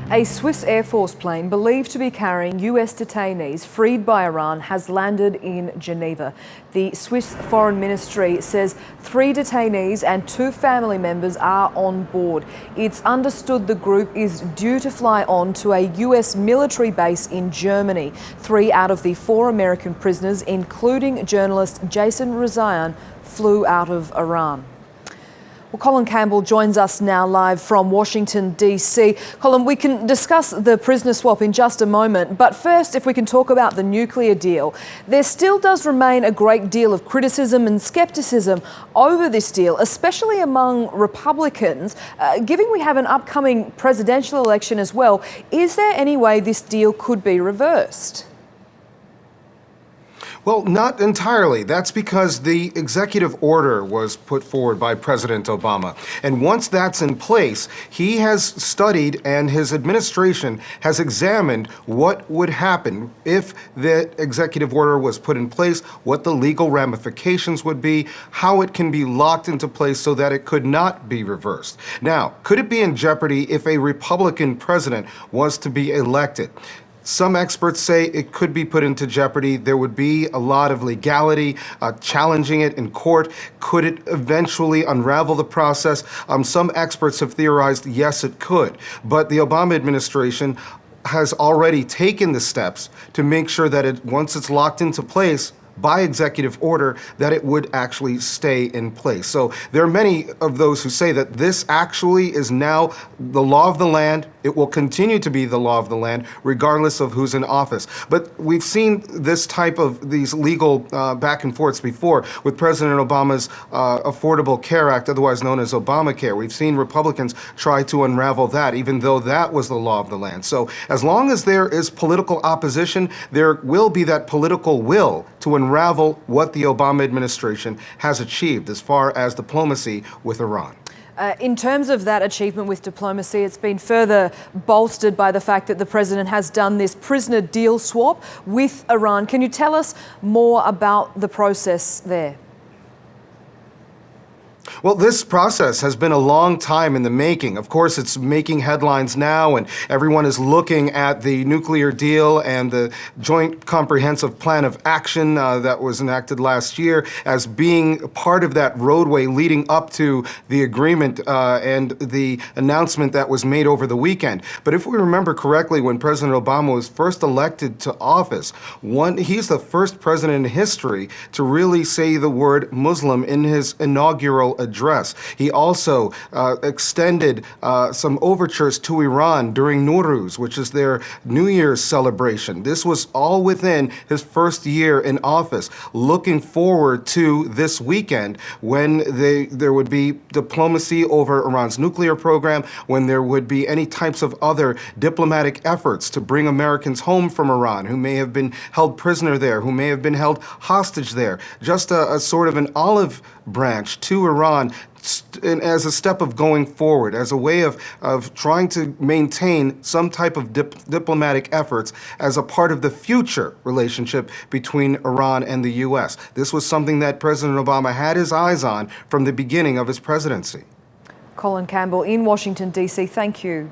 A Swiss Air Force plane believed to be carrying US detainees freed by Iran has landed in Geneva. The Swiss Foreign Ministry says 3 detainees and 2 family members are on board. It's understood the group is due to fly on to a US military base in Germany. 3 out of the 4 American prisoners, including journalist Jason Rezaian, flew out of Iran. Well, Colin Campbell joins us now live from Washington, D.C. Colin, we can discuss the prisoner swap in just a moment, but first, if we can talk about the nuclear deal. There still does remain a great deal of criticism and scepticism over this deal, especially among Republicans. Given we have an upcoming presidential election as well, is there any way this deal could be reversed? Well, not entirely. That's because the executive order was put forward by President Obama. And once that's in place, he has studied and his administration has examined what would happen if the executive order was put in place, what the legal ramifications would be, how it can be locked into place so that it could not be reversed. Now, could it be in jeopardy if a Republican president was to be elected? Some experts say it could be put into jeopardy. There would be a lot of legality challenging it in court. Could it eventually unravel the process? Some experts have theorized, yes, it could. But the Obama administration has already taken the steps to make sure that once it's locked into place by executive order, that it would actually stay in place. So there are many of those who say that this actually is now the law of the land. It will continue to be the law of the land, regardless of who's in office. But we've seen this type of these legal back and forths before with President Obama's Affordable Care Act, otherwise known as Obamacare. We've seen Republicans try to unravel that, even though that was the law of the land. So as long as there is political opposition, there will be that political will to unravel what the Obama administration has achieved as far as diplomacy with Iran. In terms of that achievement with diplomacy, it's been further bolstered by the fact that the president has done this prisoner deal swap with Iran. Can you tell us more about the process there? Well, this process has been a long time in the making. Of course, it's making headlines now, and everyone is looking at the nuclear deal and the Joint Comprehensive Plan of Action that was enacted last year as being part of that roadway leading up to the agreement and the announcement that was made over the weekend. But if we remember correctly, when President Obama was first elected to office, he's the first president in history to really say the word Muslim in his inaugural address. He also extended some overtures to Iran during Nowruz, which is their New Year's celebration. This was all within his first year in office, looking forward to this weekend when there would be diplomacy over Iran's nuclear program, when there would be any types of other diplomatic efforts to bring Americans home from Iran who may have been held prisoner there, who may have been held hostage there. Just a sort of an olive branch to Iran as a step of going forward, as a way of trying to maintain some type of diplomatic efforts as a part of the future relationship between Iran and the U.S. This was something that President Obama had his eyes on from the beginning of his presidency. Colin Campbell in Washington, D.C., thank you.